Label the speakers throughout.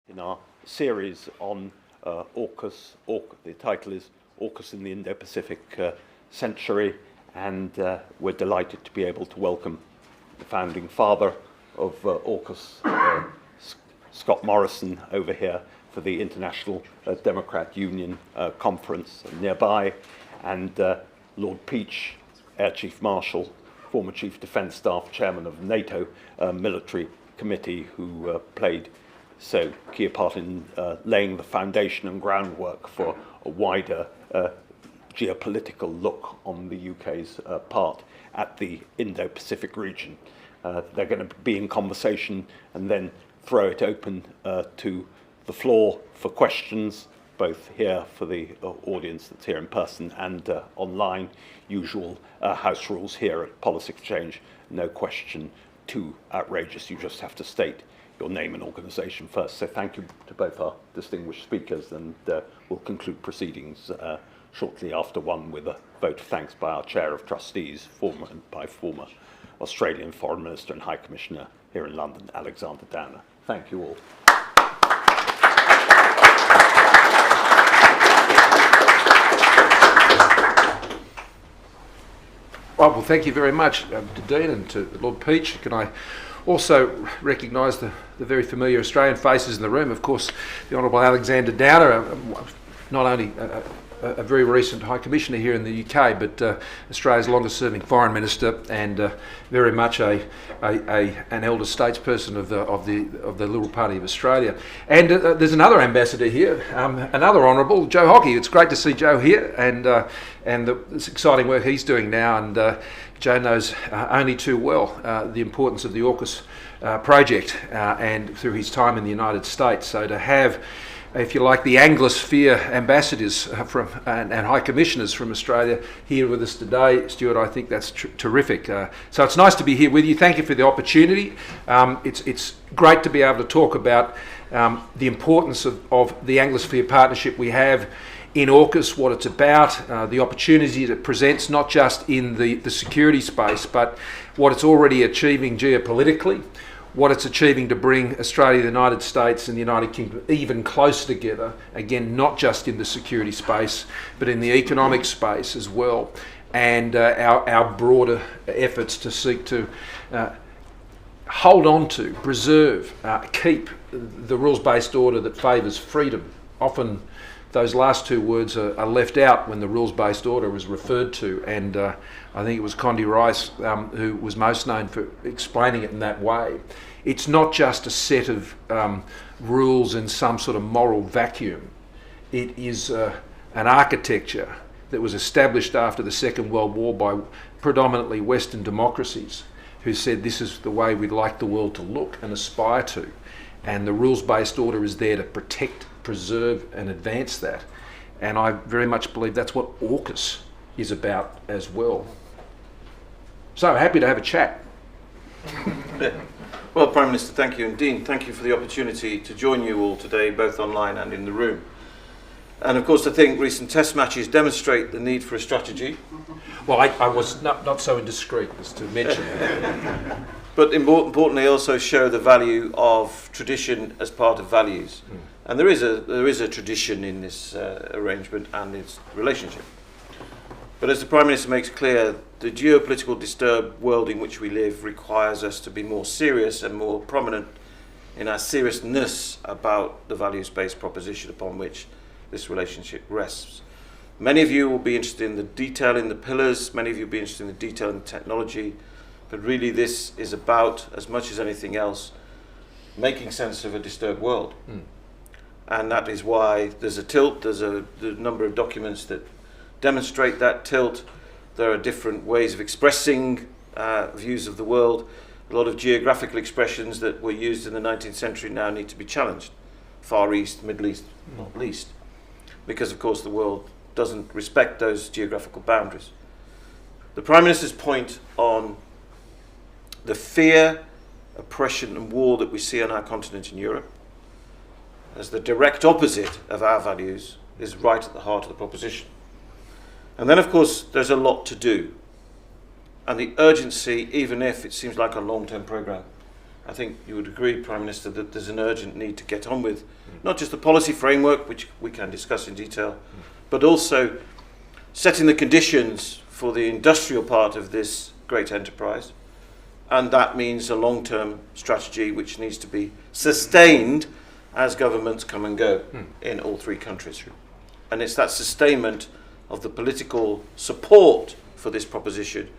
Speaker 1: In our series on AUKUS, the title is AUKUS in the Indo-Pacific Century, and we're delighted to be able to welcome the founding father of AUKUS, Scott Morrison, over here for the International Democrat Union conference nearby, and Lord Peach, Air Chief Marshal, former Chief Defence Staff Chairman of NATO Military Committee, who played so key a part in laying the foundation and groundwork for a wider geopolitical look on the UK's part at the Indo-Pacific region. They're going to be in conversation and then throw it open to the floor for questions, both here for the audience that's here in person and online. Usual house rules here at Policy Exchange: no question too outrageous. You just have to state your name and organisation first. So thank you to both our distinguished speakers, and we'll conclude proceedings shortly after one with a vote of thanks by our Chair of Trustees, former Australian Foreign Minister and High Commissioner here in London, Alexander Downer. Thank you all.
Speaker 2: Well, thank you very much to Dean and to Lord Peach. Can I also recognise the very familiar Australian faces in the room? Of course, the Honourable Alexander Downer, not only a very recent High Commissioner here in the UK, but Australia's longest-serving Foreign Minister, and very much an elder statesperson of the Liberal Party of Australia. And there's another ambassador here, another Honourable, Joe Hockey. It's great to see Joe here, and this exciting work he's doing now. And Joe knows only too well the importance of the AUKUS project, and through his time in the United States. So to have, if you like, the Anglosphere ambassadors and High Commissioners from Australia here with us today, Stuart, I think that's terrific. So it's nice to be here with you. Thank you for the opportunity. It's great to be able to talk about the importance of the Anglosphere partnership we have in AUKUS, what it's about, the opportunity it presents, not just in the security space, but what it's already achieving geopolitically, what it's achieving to bring Australia, the United States and the United Kingdom even closer together, again, not just in the security space, but in the economic space as well, and our broader efforts to seek to hold on to, preserve, keep the rules-based order that favours freedom. Often those last two words are left out when the rules-based order is referred to, and I think it was Condi Rice who was most known for explaining it in that way. It's not just a set of rules in some sort of moral vacuum. It is an architecture that was established after the Second World War by predominantly Western democracies, who said this is the way we'd like the world to look and aspire to. And the rules-based order is there to protect, preserve and advance that. And I very much believe that's what AUKUS is about as well. So happy to have a chat.
Speaker 3: Well, Prime Minister, thank you, and Dean, thank you for the opportunity to join you all today, both online and in the room. And of course, I think recent test matches demonstrate the need for a strategy.
Speaker 2: Well, I was not so indiscreet as to mention that.
Speaker 3: But importantly, also show the value of tradition as part of values. And there is a tradition in this arrangement and its relationship. But as the Prime Minister makes clear, the geopolitical disturbed world in which we live requires us to be more serious and more prominent in our seriousness about the values-based proposition upon which this relationship rests. Many of you will be interested in the detail in the pillars, many of you will be interested in the detail in the technology, but really this is about, as much as anything else, making sense of a disturbed world. And that is why there's a tilt. There's a number of documents that demonstrate that tilt. There are different ways of expressing views of the world. A lot of geographical expressions that were used in the 19th century now need to be challenged. Far East, Middle East, not least. Because, of course, the world doesn't respect those geographical boundaries. The Prime Minister's point on the fear, oppression and war that we see on our continent in Europe as the direct opposite of our values is right at the heart of the proposition. And then, of course, there's a lot to do. And the urgency, even if it seems like a long-term programme, I think you would agree, Prime Minister, that there's an urgent need to get on with not just the policy framework, which we can discuss in detail, but also setting the conditions for the industrial part of this great enterprise. And that means a long-term strategy which needs to be sustained as governments come and go in all three countries. And it's that sustainment of the political support for this proposition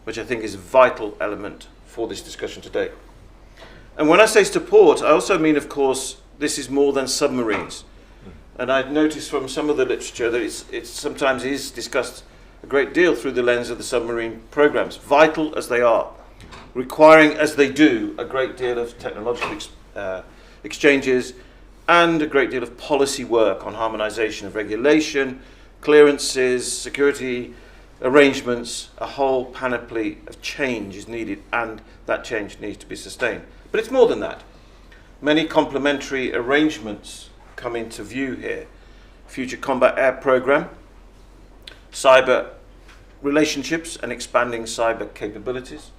Speaker 3: which I think is a vital element for this discussion today. And when I say support, I also mean, of course, this is more than submarines. And I've noticed from some of the literature that it sometimes is discussed a great deal through the lens of the submarine programs, vital as they are, requiring, as they do, a great deal of technological exchanges and a great deal of policy work on harmonisation of regulation, clearances, security arrangements. A whole panoply of change is needed, and that change needs to be sustained. But it's more than that. Many complementary arrangements come into view here. Future Combat Air Programme, cyber relationships and expanding cyber capabilities.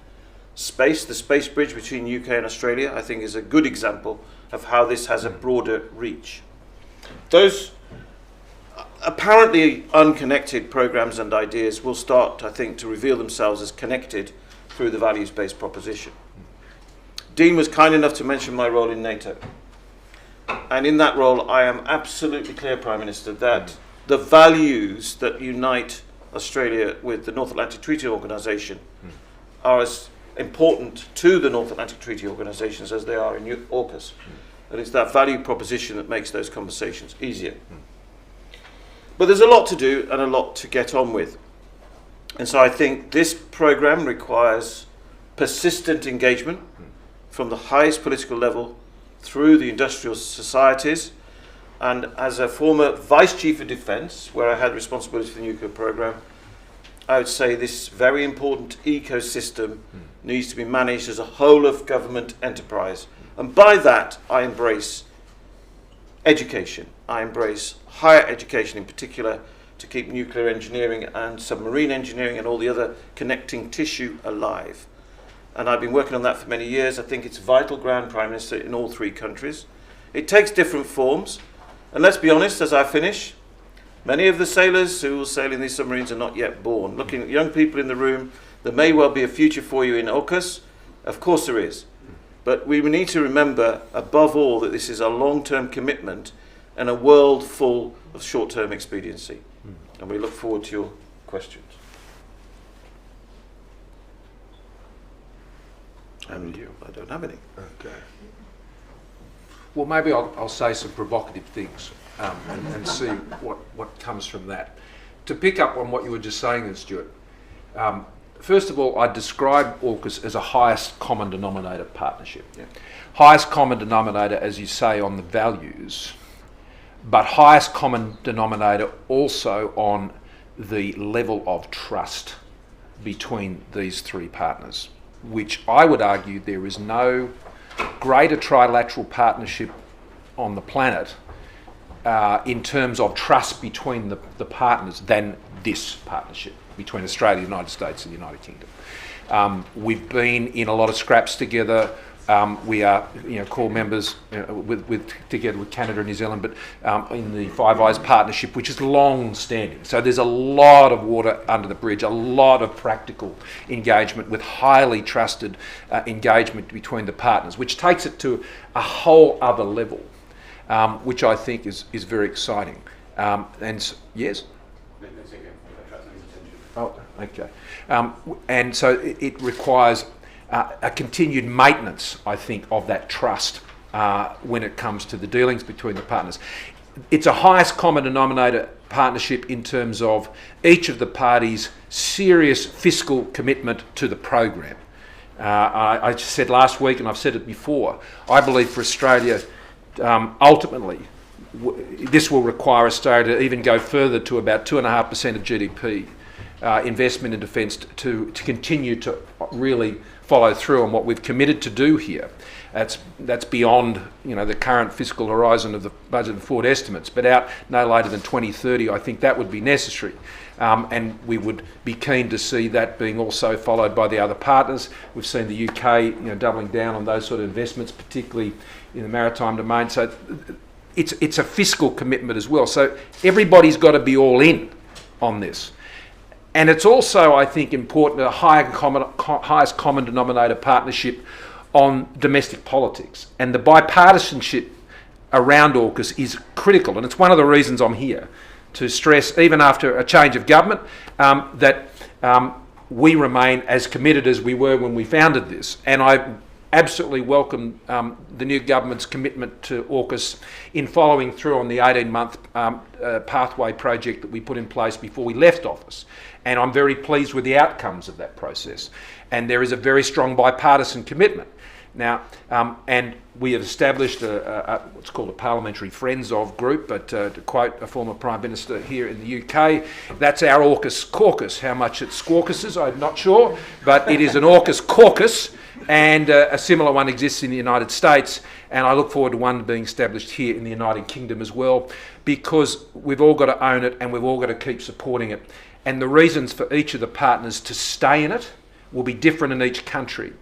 Speaker 3: Space, the space bridge between UK and Australia, I think is a good example of how this has a broader reach. Those apparently unconnected programs and ideas will start, I think, to reveal themselves as connected through the values-based proposition. Dean was kind enough to mention my role in NATO. And in that role, I am absolutely clear, Prime Minister, that the values that unite Australia with the North Atlantic Treaty Organisation are as important to the North Atlantic Treaty Organisations as they are in AUKUS. And it's that value proposition that makes those conversations easier. But there's a lot to do and a lot to get on with. And so I think this programme requires persistent engagement from the highest political level through the industrial societies. And as a former Vice Chief of Defence, where I had responsibility for the nuclear programme, I would say this very important ecosystem needs to be managed as a whole of government enterprise. And by that, I embrace education. I embrace higher education in particular to keep nuclear engineering and submarine engineering and all the other connecting tissue alive. And I've been working on that for many years. I think it's vital ground, Prime Minister, in all three countries. It takes different forms. And let's be honest, as I finish, many of the sailors who will sail in these submarines are not yet born. Looking at young people in the room, there may well be a future for you in AUKUS. Of course there is. But we need to remember, above all, that this is a long-term commitment and a world full of short-term expediency. And we look forward to your questions. And I don't have any.
Speaker 2: Okay. Well, maybe I'll say some provocative things and see what comes from that. To pick up on what you were just saying then, Stuart, first of all, I describe AUKUS as a highest common denominator partnership.
Speaker 3: Yeah.
Speaker 2: Highest common denominator, as you say, on the values, but highest common denominator also on the level of trust between these three partners, which I would argue there is no greater trilateral partnership on the planet in terms of trust between the partners than this partnership between Australia, the United States and the United Kingdom. We've been in a lot of scraps together. We are, core members together with Canada and New Zealand, but in the Five Eyes partnership, which is long-standing. So there's a lot of water under the bridge, a lot of practical engagement with highly trusted engagement between the partners, which takes it to a whole other level, which I think is very exciting. Yes. Oh, okay. And so it requires a continued maintenance, I think, of that trust when it comes to the dealings between the partners. It's a highest common denominator partnership in terms of each of the parties' serious fiscal commitment to the program. I just said last week, and I've said it before, I believe for Australia, ultimately, this will require Australia to even go further to about 2.5% of GDP investment in defence to continue to really follow through on what we've committed to do here. That's beyond, the current fiscal horizon of the budget and forward estimates, but out no later than 2030, I think that would be necessary. And we would be keen to see that being also followed by the other partners. We've seen the UK, doubling down on those sort of investments, particularly in the maritime domain. So it's a fiscal commitment as well. So everybody's got to be all in on this. And it's also, I think, important a highest common denominator partnership on domestic politics. And the bipartisanship around AUKUS is critical. And it's one of the reasons I'm here, to stress, even after a change of government, that we remain as committed as we were when we founded this. And I absolutely welcome the new government's commitment to AUKUS in following through on the 18-month pathway project that we put in place before we left office. And I'm very pleased with the outcomes of that process. And there is a very strong bipartisan commitment. Now, and we have established what's called a parliamentary friends of group, but to quote a former Prime Minister here in the UK, that's our AUKUS caucus. How much it squawkuses, I'm not sure, but it is an AUKUS caucus, and a similar one exists in the United States, and I look forward to one being established here in the United Kingdom as well, because we've all got to own it and we've all got to keep supporting it. And the reasons for each of the partners to stay in it will be different in each country.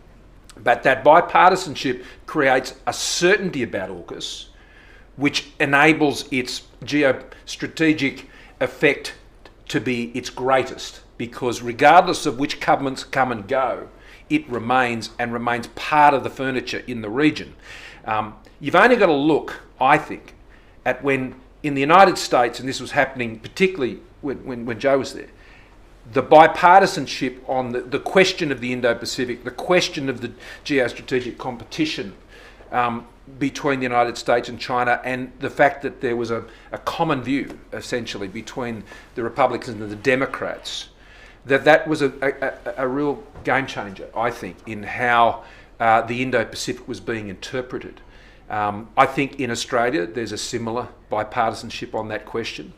Speaker 2: But that bipartisanship creates a certainty about AUKUS, which enables its geostrategic effect to be its greatest, because regardless of which governments come and go, it remains part of the furniture in the region. You've only got to look, I think, at when in the United States, and this was happening particularly when Joe was there, the bipartisanship on the question of the Indo-Pacific, the question of the geostrategic competition between the United States and China, and the fact that there was a common view, essentially, between the Republicans and the Democrats, that was a real game changer, I think, in how the Indo-Pacific was being interpreted. I think in Australia there's a similar bipartisanship on that question.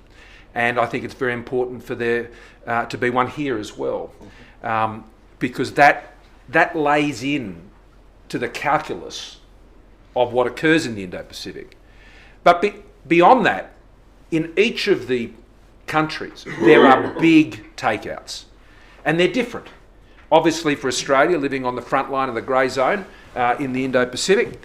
Speaker 2: And I think it's very important for there to be one here as well, because that lays in to the calculus of what occurs in the Indo-Pacific. But beyond that, in each of the countries, there are big takeouts, and they're different. Obviously, for Australia, living on the front line of the grey zone in the Indo-Pacific,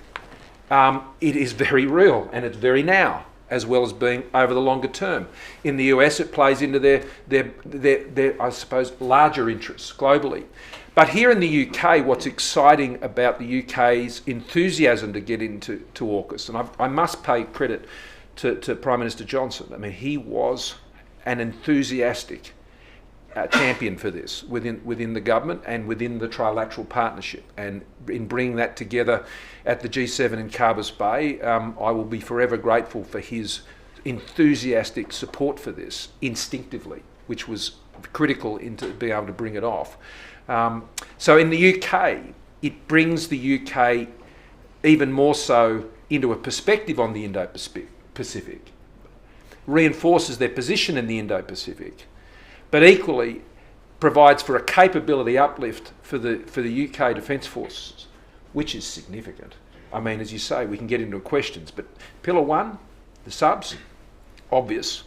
Speaker 2: it is very real and it's very now, as well as being over the longer term. In the US, it plays into their I suppose, larger interests globally. But here in the UK, what's exciting about the UK's enthusiasm to get into AUKUS, and I must pay credit to Prime Minister Johnson. I mean, he was an enthusiastic champion for this within the government and within the trilateral partnership. And in bringing that together at the G7 in Carbis Bay, I will be forever grateful for his enthusiastic support for this instinctively, which was critical into being able to bring it off. So in the UK, it brings the UK even more so into a perspective on the Indo-Pacific, reinforces their position in the Indo-Pacific, but equally provides for a capability uplift for the UK Defence Forces, which is significant. I mean, as you say, we can get into questions, but Pillar 1, the subs, obvious.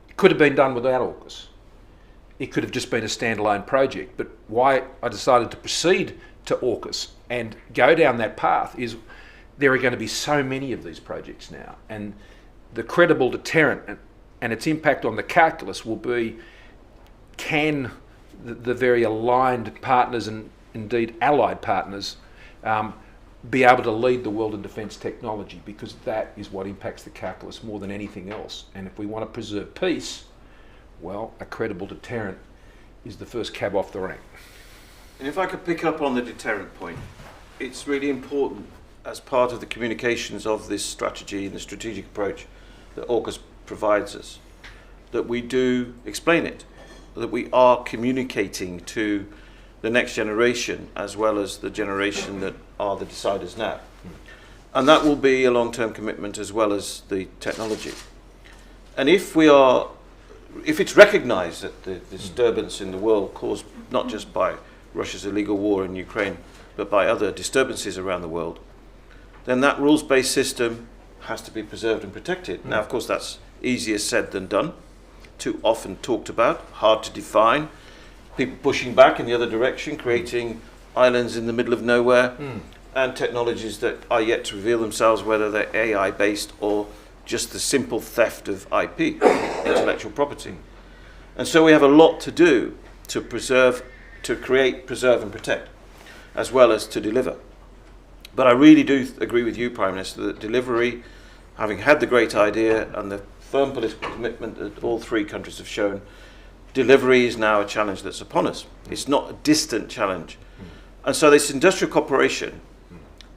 Speaker 2: It could have been done without AUKUS. It could have just been a standalone project, but why I decided to proceed to AUKUS and go down that path is there are going to be so many of these projects now, and the credible deterrent and its impact on the calculus will be, can the very aligned partners and indeed allied partners be able to lead the world in defence technology, because that is what impacts the calculus more than anything else. And if we want to preserve peace, well, a credible deterrent is the first cab off the rank.
Speaker 3: And if I could pick up on the deterrent point, it's really important as part of the communications of this strategy and the strategic approach that AUKUS provides us, that we do explain it, that we are communicating to the next generation as well as the generation that are the deciders now. And that will be a long-term commitment as well as the technology. And if it's recognised that the disturbance in the world caused not just by Russia's illegal war in Ukraine, but by other disturbances around the world, then that rules-based system has to be preserved and protected. Now, of course, that's easier said than done, too often talked about, hard to define, people pushing back in the other direction, creating islands in the middle of nowhere, and technologies that are yet to reveal themselves, whether they're AI-based or just the simple theft of IP, intellectual property. And so we have a lot to do to preserve, to create, preserve and protect, as well as to deliver. But I really do agree with you, Prime Minister, that delivery, having had the great idea and the firm political commitment that all three countries have shown, delivery is now a challenge that's upon us. It's not a distant challenge. And so this industrial cooperation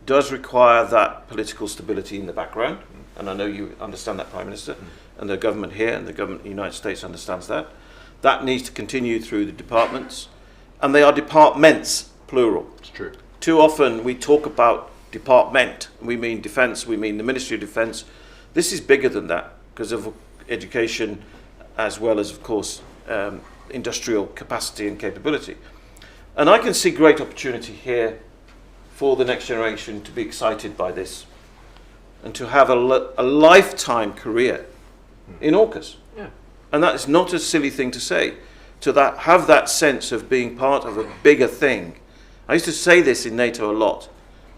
Speaker 3: does require that political stability in the background, and I know you understand that, Prime Minister, and the government here and the government of the United States understands that. That needs to continue through the departments, and they are departments, plural.
Speaker 2: It's true.
Speaker 3: Too often we talk about department, we mean defence, we mean the Ministry of Defence. This is bigger than that because of education as well as, of course, industrial capacity and capability. And I can see great opportunity here for the next generation to be excited by this and to have a lifetime career in AUKUS.
Speaker 2: Yeah.
Speaker 3: And that is not a silly thing to say, to have that sense of being part of a bigger thing. I used to say this in NATO a lot.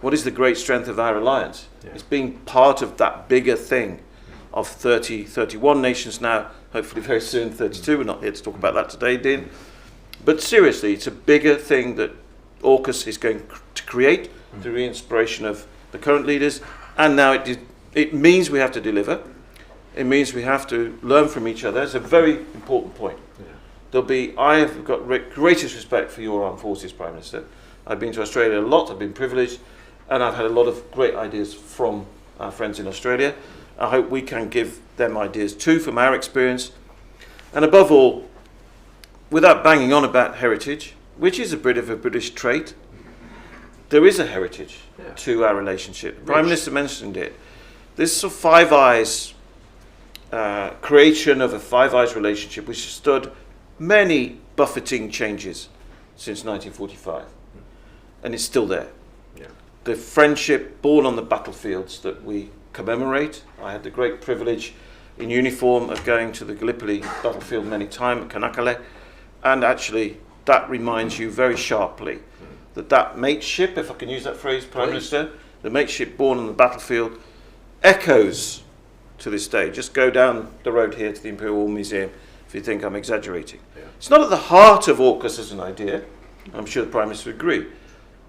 Speaker 3: What is the great strength of our alliance?
Speaker 2: Yeah.
Speaker 3: It's being part of that bigger thing of 31 nations now, hopefully very soon 32. We're not here to talk about that today, Dean. But seriously, it's a bigger thing that AUKUS is going to create through the inspiration of the current leaders. And now it means we have to deliver. It means we have to learn from each other. It's a very important point. Yeah. I have got greatest respect for your armed forces, Prime Minister. I've been to Australia a lot, I've been privileged, and I've had a lot of great ideas from our friends in Australia. I hope we can give them ideas too from our experience. And above all, without banging on about heritage, which is a bit of a British trait, there is a heritage to our relationship. The Prime Minister mentioned it. This sort of Five Eyes, creation of a Five Eyes relationship, which stood many buffeting changes since 1945. And it's still there. Yeah. The friendship born on the battlefields that we commemorate. I had the great privilege in uniform of going to the Gallipoli battlefield many times at Kanakale, and actually that reminds you very sharply that mateship, if I can use that phrase, Prime Minister, the mateship born on the battlefield echoes to this day. Just go down the road here to the Imperial War Museum if you think I'm exaggerating. Yeah. It's not at the heart of AUKUS as an idea, I'm sure the Prime Minister would agree,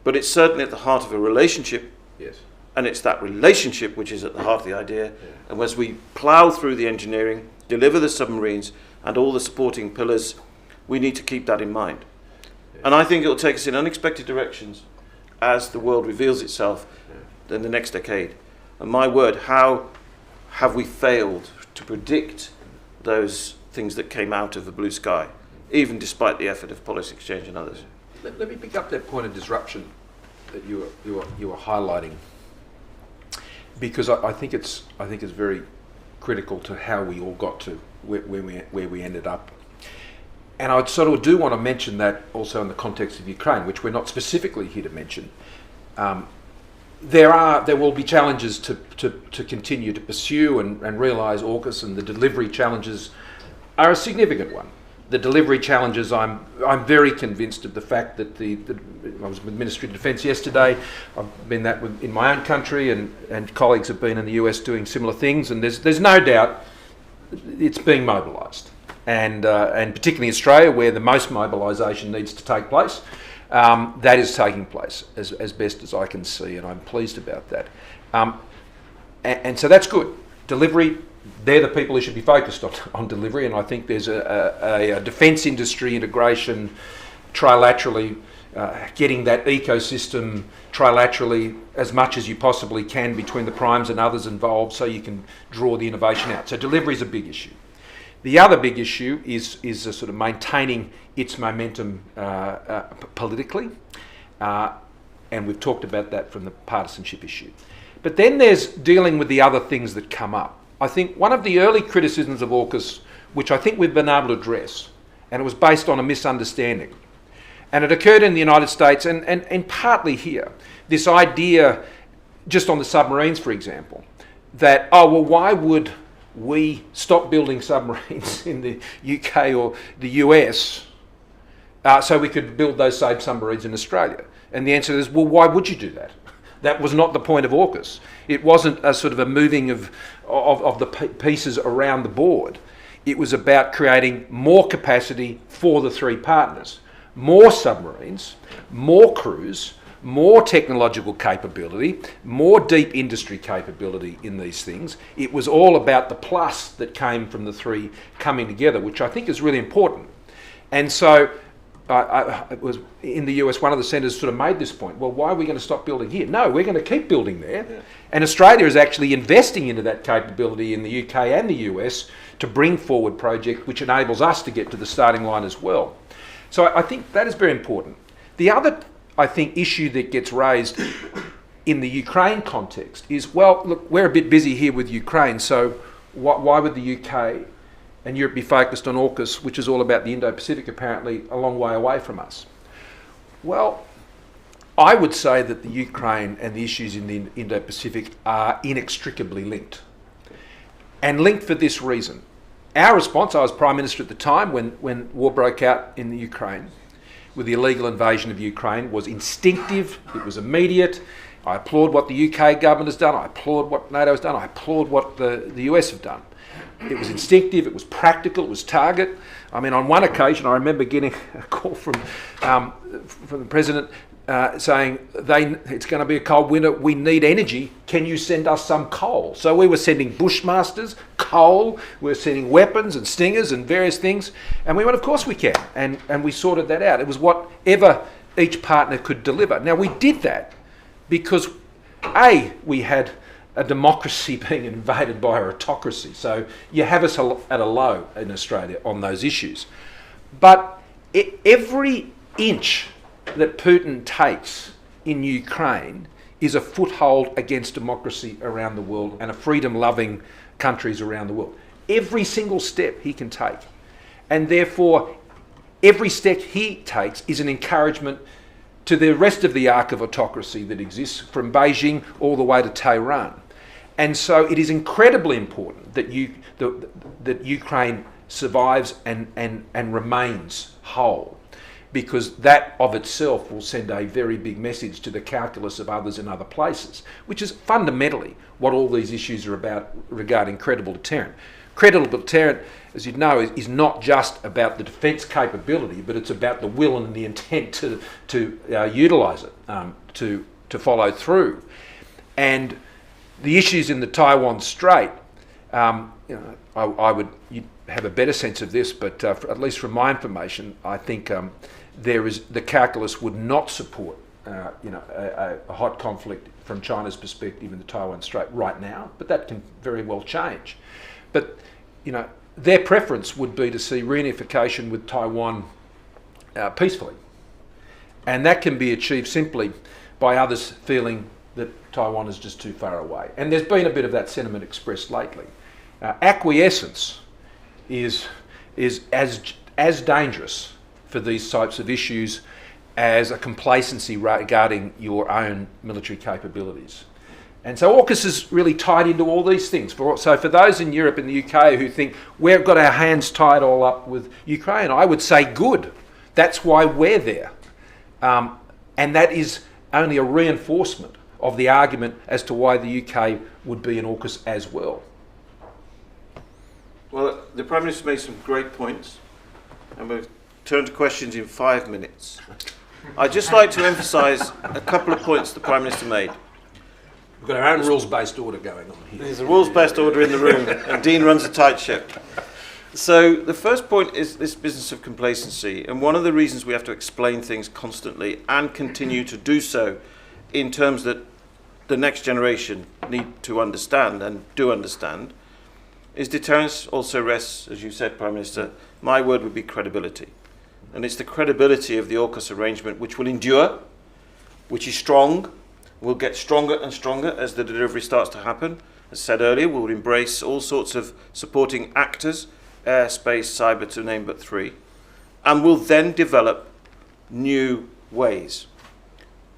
Speaker 3: but it's certainly at the heart of a relationship.
Speaker 2: Yes.
Speaker 3: And it's that relationship which is at the heart of the idea. Yeah. And as we plough through the engineering, deliver the submarines and all the supporting pillars, we need to keep that in mind. Yeah. And I think it will take us in unexpected directions as the world reveals itself in the next decade. And my word, how have we failed to predict those things that came out of the blue sky, even despite the effort of Policy Exchange and others?
Speaker 2: Let me pick up that point of disruption that you were highlighting, because I think it's very critical to how we all got to where we ended up. And I sort of do want to mention that also in the context of Ukraine, which we're not specifically here to mention. There will be challenges to continue to pursue and realise AUKUS, and the delivery challenges are a significant one. The delivery challenges, I'm very convinced of the fact that I was with the Ministry of Defence yesterday. I've been that in my own country, and colleagues have been in the US doing similar things, and there's no doubt it's being mobilised, and particularly in Australia, where the most mobilisation needs to take place, that is taking place as best as I can see, and I'm pleased about that. And so that's good. Delivery. They're the people who should be focused on delivery, and I think there's a defence industry integration trilaterally, getting that ecosystem trilaterally as much as you possibly can between the primes and others involved, so you can draw the innovation out. So delivery is a big issue. The other big issue is sort of maintaining its momentum politically, and we've talked about that from the partisanship issue. But then there's dealing with the other things that come up. I think one of the early criticisms of AUKUS, which I think we've been able to address, and it was based on a misunderstanding, and it occurred in the United States and partly here, this idea just on the submarines, for example, that, oh, well, why would we stop building submarines in the UK or the US so we could build those same submarines in Australia? And the answer is, well, why would you do that? That was not the point of AUKUS. It wasn't a sort of a moving of the pieces around the board. It was about creating more capacity for the three partners. More submarines, more crews, more technological capability, more deep industry capability in these things. It was all about the plus that came from the three coming together, which I think is really important. And so it was in the US, one of the centres sort of made this point. Well, why are we going to stop building here? No, we're going to keep building there. Yeah. And Australia is actually investing into that capability in the UK and the US to bring forward projects which enables us to get to the starting line as well. So I think that is very important. The other, I think, issue that gets raised in the Ukraine context is, well, look, we're a bit busy here with Ukraine, so why would the UK and Europe be focused on AUKUS, which is all about the Indo-Pacific, apparently a long way away from us? Well, I would say that the Ukraine and the issues in the Indo-Pacific are inextricably linked. And linked for this reason. Our response, I was Prime Minister at the time when war broke out in the Ukraine, with the illegal invasion of Ukraine, was instinctive, it was immediate. I applaud what the UK government has done, I applaud what NATO has done, I applaud what the US have done. It was instinctive, it was practical, it was target. I mean, on one occasion, I remember getting a call from the President saying, it's going to be a cold winter, we need energy, can you send us some coal? So we were sending bushmasters, coal, we were sending weapons and stingers and various things, and we went, of course we can, and we sorted that out. It was whatever each partner could deliver. Now we did that because, A, we had a democracy being invaded by a autocracy, so you have us at a low in Australia on those issues. But every inch that Putin takes in Ukraine is a foothold against democracy around the world and a freedom-loving countries around the world. Every single step he can take. And therefore, every step he takes is an encouragement to the rest of the arc of autocracy that exists from Beijing all the way to Tehran. And so it is incredibly important that that Ukraine survives and remains whole, because that of itself will send a very big message to the calculus of others in other places, which is fundamentally what all these issues are about regarding credible deterrent. Credible deterrent, as you know, is not just about the defence capability, but it's about the will and the intent to utilise it, to follow through. And the issues in the Taiwan Strait, I would have a better sense of this, but at least from my information, I think the calculus would not support a hot conflict from China's perspective in the Taiwan Strait right now, but that can very well change. But their preference would be to see reunification with Taiwan peacefully, and that can be achieved simply by others feeling that Taiwan is just too far away. And there's been a bit of that sentiment expressed lately. Acquiescence is as dangerous for these types of issues as a complacency regarding your own military capabilities. And so AUKUS is really tied into all these things. So for those in Europe and the UK who think we've got our hands tied all up with Ukraine, I would say good. That's why we're there. And that is only a reinforcement of the argument as to why the UK would be in AUKUS as well.
Speaker 3: Well, the Prime Minister made some great points, and we'll turn to questions in 5 minutes. I'd just like to emphasise a couple of points the Prime Minister made.
Speaker 2: We've got our own rules-based order going on here.
Speaker 3: There's a rules-based order in the room, and Dean runs a tight ship. So the first point is this business of complacency, and one of the reasons we have to explain things constantly and continue to do so in terms that the next generation need to understand and do understand is deterrence also rests, as you said, Prime Minister, my word would be credibility. And it's the credibility of the AUKUS arrangement which will endure, which is strong, will get stronger and stronger as the delivery starts to happen. As said earlier, we'll embrace all sorts of supporting actors, air, space, cyber, to name but three, and will then develop new ways.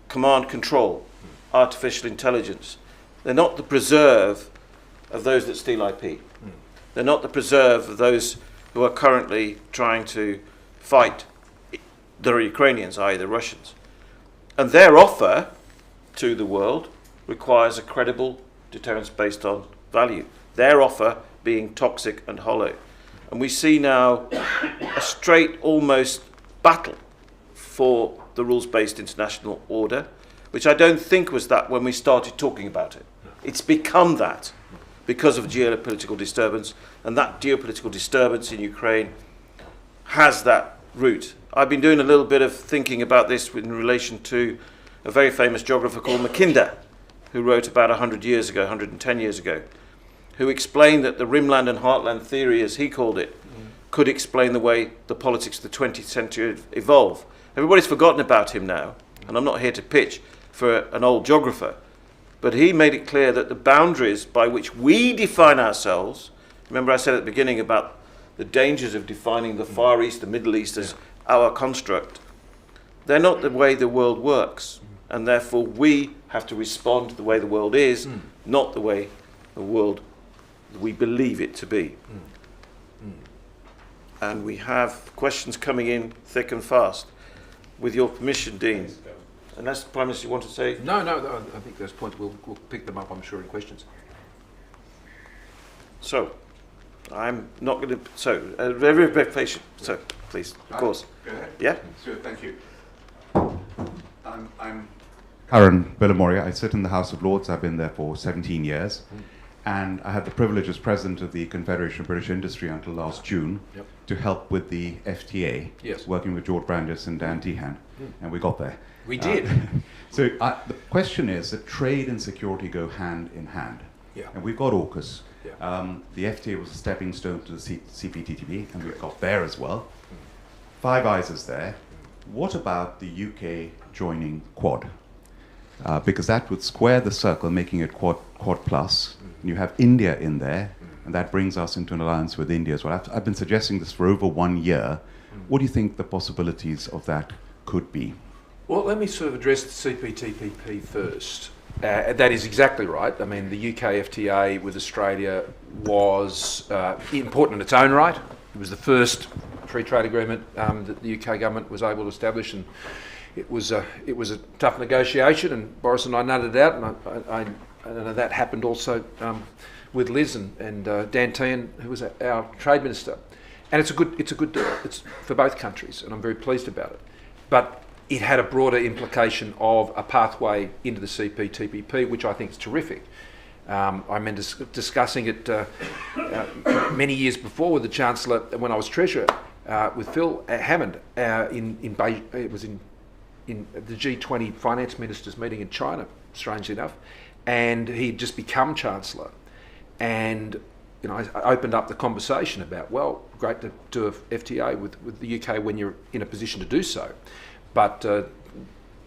Speaker 3: Command control, artificial intelligence. They're not the preserve of those that steal IP. They're not the preserve of those who are currently trying to fight the Ukrainians, i.e. the Russians. And their offer to the world requires a credible deterrence based on value. Their offer being toxic and hollow. And we see now a straight, almost battle for the rules-based international order, which I don't think was that when we started talking about it. It's become that because of geopolitical disturbance, and that geopolitical disturbance in Ukraine has that root. I've been doing a little bit of thinking about this in relation to a very famous geographer called Mackinder, who wrote about 100 years ago, 110 years ago, who explained that the Rimland and Heartland theory, as he called it, could explain the way the politics of the 20th century evolve. Everybody's forgotten about him now, and I'm not here to pitch for an old geographer, but he made it clear that the boundaries by which we define ourselves, remember I said at the beginning about the dangers of defining the Far East, the Middle East as our construct, they're not the way the world works, and therefore we have to respond to the way the world is, not the way the world we believe it to be. And we have questions coming in thick and fast. With your permission, Dean. Unless the Prime Minister you want to say?
Speaker 2: No, I think those points, we'll pick them up, I'm sure, in questions.
Speaker 3: So, I'm not going to, very, very patient. So, please, of course.
Speaker 4: Go ahead.
Speaker 3: Yeah?
Speaker 4: Sure, thank you. I'm Aaron Villamoria. I sit in the House of Lords. I've been there for 17 years. And I had the privilege as president of the Confederation of British Industry until last June to help with the FTA, working with George Brandis and Dan Tehan. And we got there.
Speaker 2: We did.
Speaker 4: So the question is that trade and security go hand in hand. And we've got AUKUS. The FTA was a stepping stone to the CPTPP, and we've got there as well. Five Eyes is there. What about the UK joining Quad? Because that would square the circle, making it Quad plus. And you have India in there, and that brings us into an alliance with India as well. I've been suggesting this for over 1 year. What do you think the possibilities of that could be?
Speaker 2: Well, let me sort of address the CPTPP first. That is exactly right. I mean, the UK FTA with Australia was important in its own right. It was the first free trade agreement that the UK government was able to establish, and it was a tough negotiation. And Boris and I nutted it out, and I know that happened also with Liz and Dan Tehan, who was our trade minister. And it's a good deal. It's for both countries, and I'm very pleased about it. But it had a broader implication of a pathway into the CPTPP, which I think is terrific. I remember discussing it many years before with the Chancellor when I was Treasurer, with Phil Hammond it was in the G20 finance ministers meeting in China, strangely enough, and he'd just become Chancellor. And I opened up the conversation about, well, great to do a FTA with the UK when you're in a position to do so. But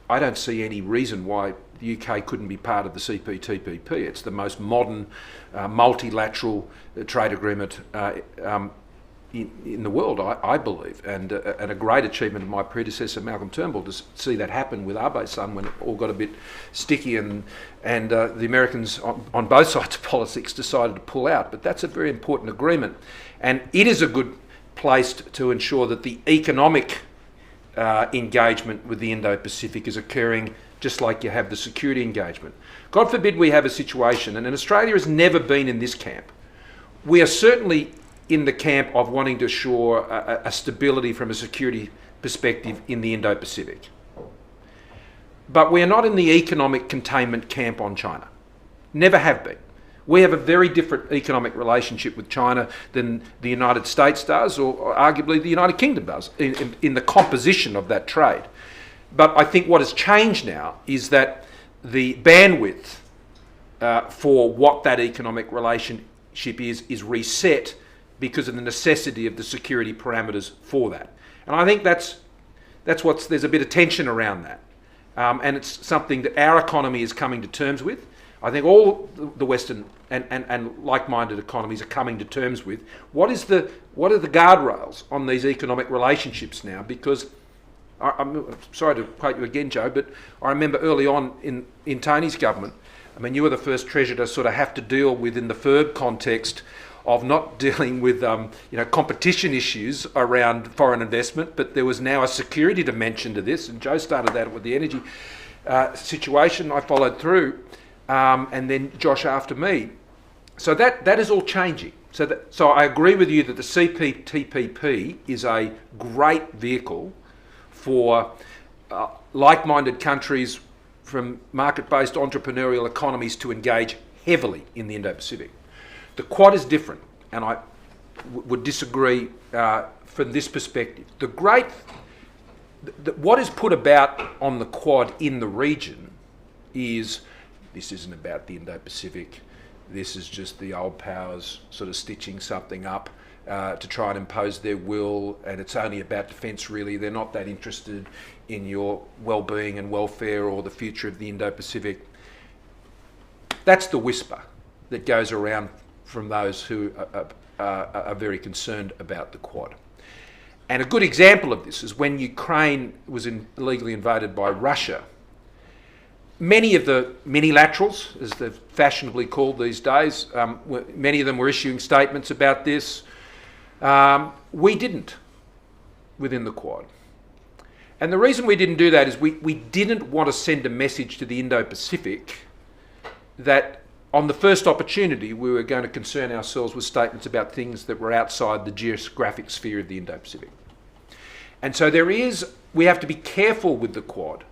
Speaker 2: I don't see any reason why the UK couldn't be part of the CPTPP. It's the most modern multilateral trade agreement in the world, I believe, and a great achievement of my predecessor Malcolm Turnbull to see that happen with Abe-san when it all got a bit sticky and the Americans on both sides of politics decided to pull out. But that's a very important agreement, and it is a good place to ensure that the economic engagement with the Indo-Pacific is occurring just like you have the security engagement. God forbid we have a situation, and Australia has never been in this camp. We are certainly in the camp of wanting to assure a stability from a security perspective in the Indo-Pacific. But we are not in the economic containment camp on China. Never have been. We have a very different economic relationship with China than the United States does, or arguably the United Kingdom does, in the composition of that trade. But I think what has changed now is that the bandwidth for what that economic relationship is reset because of the necessity of the security parameters for that. And I think there's a bit of tension around that. And it's something that our economy is coming to terms with. I think all the Western and like-minded economies are coming to terms with what are the guardrails on these economic relationships now, because I'm sorry to quote you again, Joe, but I remember early on in Tony's government, I mean, you were the first Treasurer to sort of have to deal with, in the FIRB context, of not dealing with competition issues around foreign investment, but there was now a security dimension to this, and Joe started that with the energy situation. I followed through, and then Josh after me. So that is all changing. So I agree with you that the CPTPP is a great vehicle for like-minded countries from market-based entrepreneurial economies to engage heavily in the Indo-Pacific. The Quad is different, and I would disagree from this perspective. What is put about on the Quad in the region is, this isn't about the Indo-Pacific, this is just the old powers sort of stitching something up to try and impose their will, and it's only about defence really. They're not that interested in your well-being and welfare or the future of the Indo-Pacific. That's the whisper that goes around from those who are very concerned about the Quad. And a good example of this is when Ukraine was illegally invaded by Russia. Many of the minilaterals, as they're fashionably called these days, many of them were issuing statements about this. We didn't within the Quad. And the reason we didn't do that is we didn't want to send a message to the Indo-Pacific that on the first opportunity we were going to concern ourselves with statements about things that were outside the geographic sphere of the Indo-Pacific. And so we have to be careful with the Quad,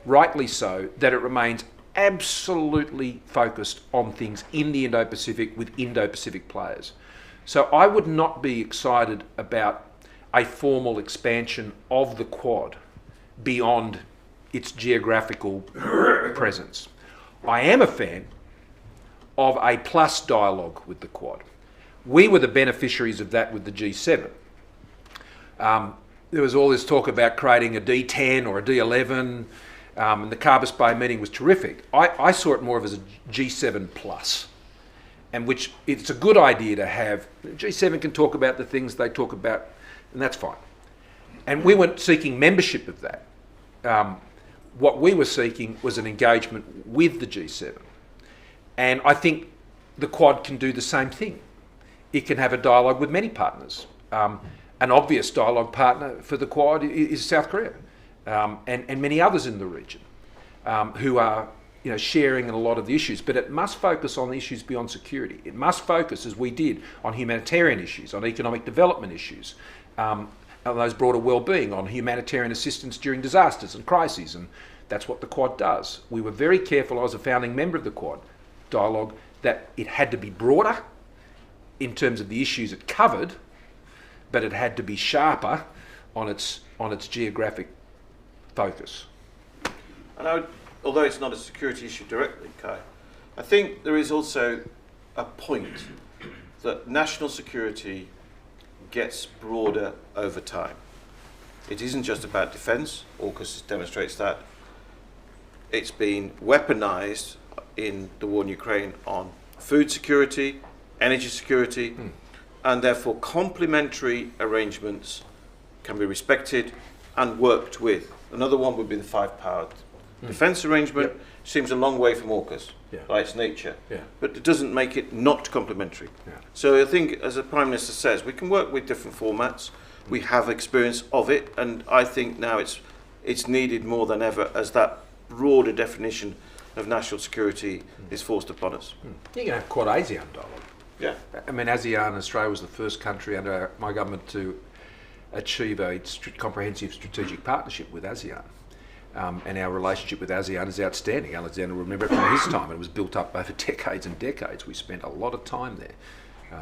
Speaker 2: rightly so, that it remains absolutely focused on things in the Indo-Pacific with Indo-Pacific players. So I would not be excited about a formal expansion of the Quad beyond its geographical presence. I am a fan of a plus dialogue with the Quad. We were the beneficiaries of that with the G7. There was all this talk about creating a D10 or a D11, and the Carbis Bay meeting was terrific. I saw it more of as a G7 plus, and which it's a good idea to have. The G7 can talk about the things they talk about, and that's fine. And we weren't seeking membership of that. What we were seeking was an engagement with the G7. And I think the Quad can do the same thing. It can have a dialogue with many partners. An obvious dialogue partner for the Quad is South Korea, and many others in the region who are sharing in a lot of the issues. But it must focus on the issues beyond security. It must focus, as we did, on humanitarian issues, on economic development issues, on those broader well-being, on humanitarian assistance during disasters and crises, and that's what the Quad does. We were very careful, I was a founding member of the Quad dialogue, that it had to be broader in terms of the issues it covered, but it had to be sharper on its geographic focus.
Speaker 3: And although it's not a security issue directly, Kai, I think there is also a point that national security gets broader over time. It isn't just about defence. AUKUS demonstrates that. It's been weaponised in the war in Ukraine on food security, energy security, and therefore complementary arrangements can be respected and worked with. Another one would be the five-powered defence arrangement.
Speaker 2: Yep.
Speaker 3: Seems a long way from AUKUS by its nature, but it doesn't make it not complementary. So I think, as the Prime Minister says, we can work with different formats. We have experience of it, and I think now it's needed more than ever as that broader definition of national security is forced upon us.
Speaker 2: You can have Quad ASEAN dialogue.
Speaker 3: Yeah.
Speaker 2: I mean, ASEAN, Australia was the first country under my government to achieve a comprehensive strategic partnership with ASEAN. And our relationship with ASEAN is outstanding. Alexander will remember it from his time. It was built up over decades and decades. We spent a lot of time there.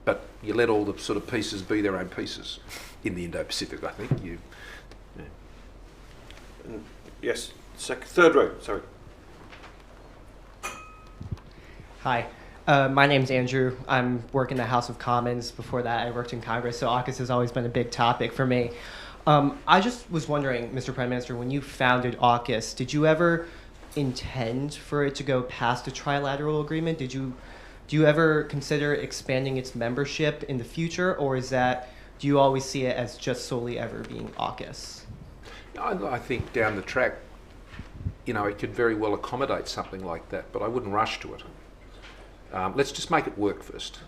Speaker 2: But you let all the sort of pieces be their own pieces in the Indo-Pacific, I think.
Speaker 3: Yes, third row, sorry.
Speaker 5: Hi, my name's Andrew. I'm working in the House of Commons. Before that, I worked in Congress, so AUKUS has always been a big topic for me. I just was wondering, Mr. Prime Minister, when you founded AUKUS, did you ever intend for it to go past a trilateral agreement? Do you ever consider expanding its membership in the future, or is that do you always see it as just solely ever being AUKUS?
Speaker 2: I think down the track, it could very well accommodate something like that, but I wouldn't rush to it. Let's just make it work first.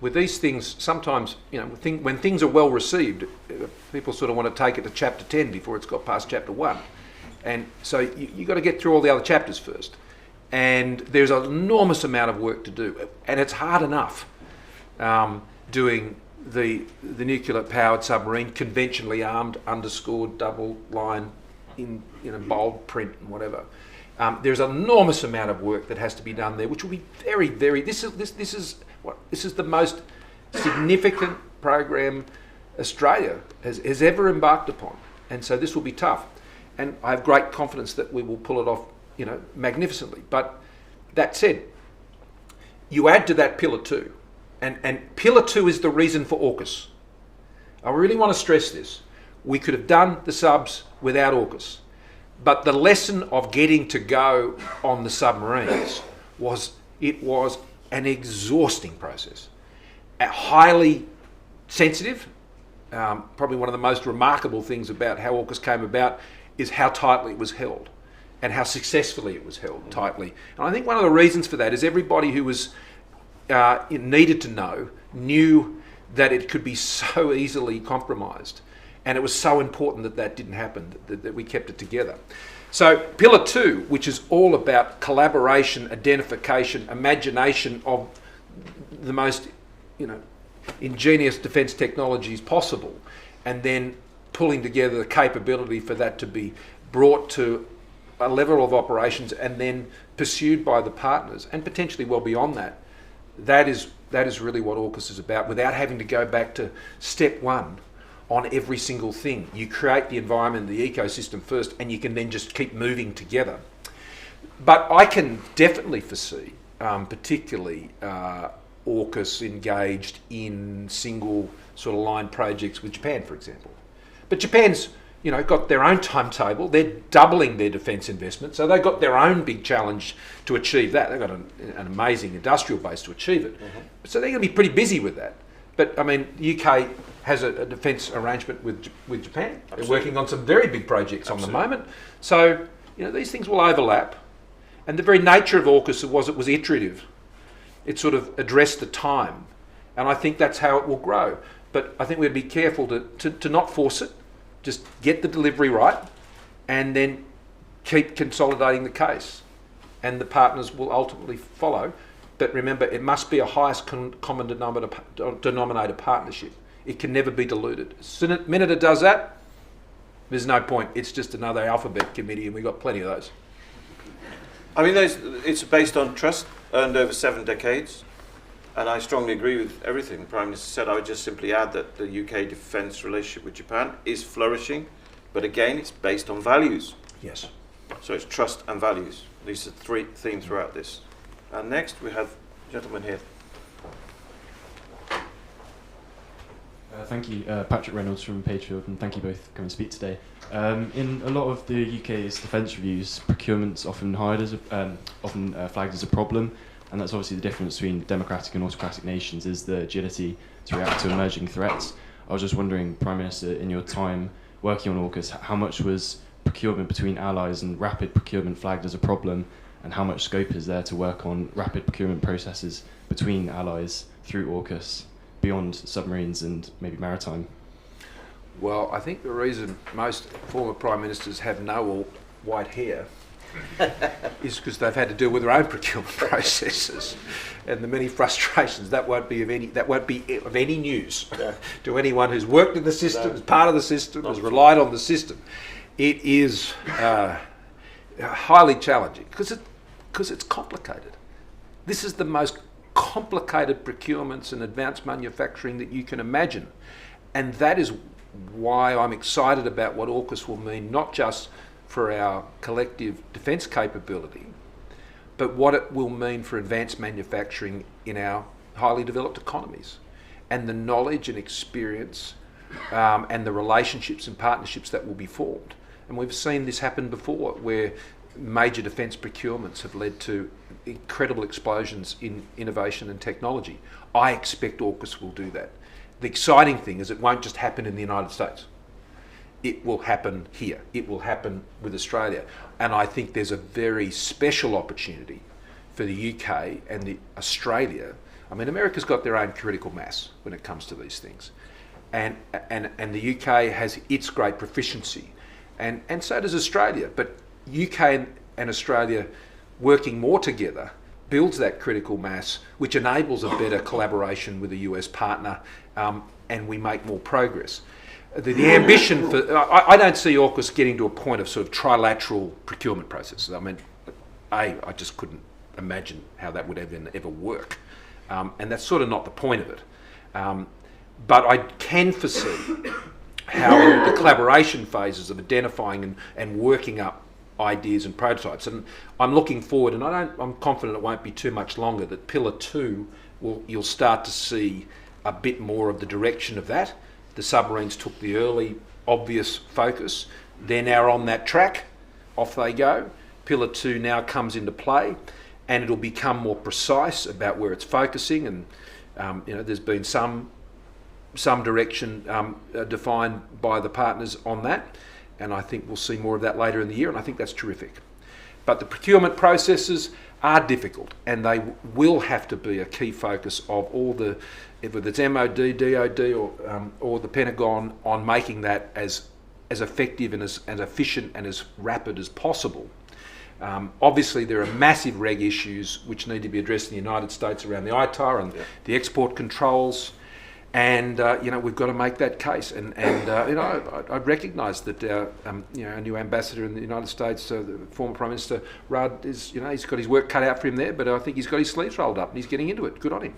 Speaker 2: With these things, sometimes, when things are well received, people sort of want to take it to chapter 10 before it's got past chapter 1. And so you've got to get through all the other chapters first. And there's an enormous amount of work to do. And it's hard enough doing the nuclear-powered submarine, conventionally armed, underscored, double line, in bold print and whatever. There's an enormous amount of work that has to be done there, which will be very, very. This is the most significant program Australia has ever embarked upon, and so this will be tough. And I have great confidence that we will pull it off, magnificently. But that said, you add to that Pillar 2, and Pillar 2 is the reason for AUKUS. I really want to stress this. We could have done the subs without AUKUS. But the lesson of getting to go on the submarines was an exhausting process. Highly sensitive. Probably one of the most remarkable things about how AUKUS came about is how tightly it was held and how successfully it was held tightly. And I think one of the reasons for that is everybody who was needed to know knew that it could be so easily compromised. And it was so important that didn't happen, that we kept it together. So Pillar 2, which is all about collaboration, identification, imagination of the most, ingenious defence technologies possible, and then pulling together the capability for that to be brought to a level of operations and then pursued by the partners, and potentially well beyond that. That is really what AUKUS is about, without having to go back to step 1 on every single thing. You create the environment, the ecosystem first, and you can then just keep moving together. But I can definitely foresee, particularly AUKUS engaged in single sort of line projects with Japan, for example. But Japan's, got their own timetable. They're doubling their defence investment, so they've got their own big challenge to achieve that. They've got an amazing industrial base to achieve it. Mm-hmm. So they're going to be pretty busy with that. But the UK has a defence arrangement with Japan. Absolutely. They're working on some very big projects Absolutely. On the moment. So these things will overlap, and the very nature of AUKUS was it was iterative. It sort of addressed the time, and I think that's how it will grow. But I think we'd be careful to not force it. Just get the delivery right, and then keep consolidating the case, and the partners will ultimately follow. But remember, it must be a highest common denominator partnership. It can never be diluted. The minute it does that, there's no point. It's just another alphabet committee, and we've got plenty of those.
Speaker 3: It's based on trust earned over 7 decades, and I strongly agree with everything the Prime Minister said. I would just simply add that the UK defence relationship with Japan is flourishing, but again, it's based on values.
Speaker 2: Yes.
Speaker 3: So it's trust and values. These are 3 themes throughout this. And next, we have a gentleman here.
Speaker 6: Thank you, Patrick Reynolds from Pagefield, and thank you both for coming to speak today. In a lot of the UK's defence reviews, procurement's often flagged as a problem, and that's obviously the difference between democratic and autocratic nations is the agility to react to emerging threats. I was just wondering, Prime Minister, in your time working on AUKUS, how much was procurement between allies and rapid procurement flagged as a problem, and how much scope is there to work on rapid procurement processes between allies through AUKUS, beyond submarines and maybe maritime?
Speaker 2: Well, I think the reason most former Prime Ministers have no white hair is because they've had to deal with their own procurement processes and the many frustrations. That won't be of any news to anyone who's worked in the system, is part of the system, has relied on the system. It is highly challenging because it's complicated. This is the most complicated procurements and advanced manufacturing that you can imagine, and that is why I'm excited about what AUKUS will mean, not just for our collective defence capability, but what it will mean for advanced manufacturing in our highly developed economies, and the knowledge and experience and the relationships and partnerships that will be formed. And we've seen this happen before, where major defence procurements have led to incredible explosions in innovation and technology. I expect AUKUS will do that. the exciting thing is it won't just happen in the United States. It will happen here. It will happen with Australia. And I think there's a very special opportunity for the UK and Australia. I mean, America's got their own critical mass when it comes to these things. And the UK has its great proficiency. And so does Australia. But UK and Australia working more together builds that critical mass, which enables a better collaboration with a US partner, and we make more progress. The ambition for, I don't see AUKUS getting to a point of sort of trilateral procurement processes. I mean, I just couldn't imagine how that would ever work. And that's sort of not the point of it. But I can foresee how the collaboration phases of identifying and working up ideas and prototypes. And I'm looking forward, and I'm confident it won't be too much longer, that Pillar 2, you'll start to see a bit more of the direction of that. The submarines took the early, obvious focus. They're now on that track. Off they go. Pillar 2 now comes into play, and it'll become more precise about where it's focusing. And there's been some direction defined by the partners on that, and I think we'll see more of that later in the year, and I think that's terrific. But the procurement processes are difficult, and they will have to be a key focus of all the, whether it's MOD, DOD, or the Pentagon, on making that as effective and as efficient and as rapid as possible. Obviously, there are massive reg issues which need to be addressed in the United States around the ITAR and the export controls, and we've got to make that case. And I recognise that our new ambassador in the United States, the former Prime Minister Rudd, is he's got his work cut out for him there, but I think he's got his sleeves rolled up and he's getting into it. Good on him.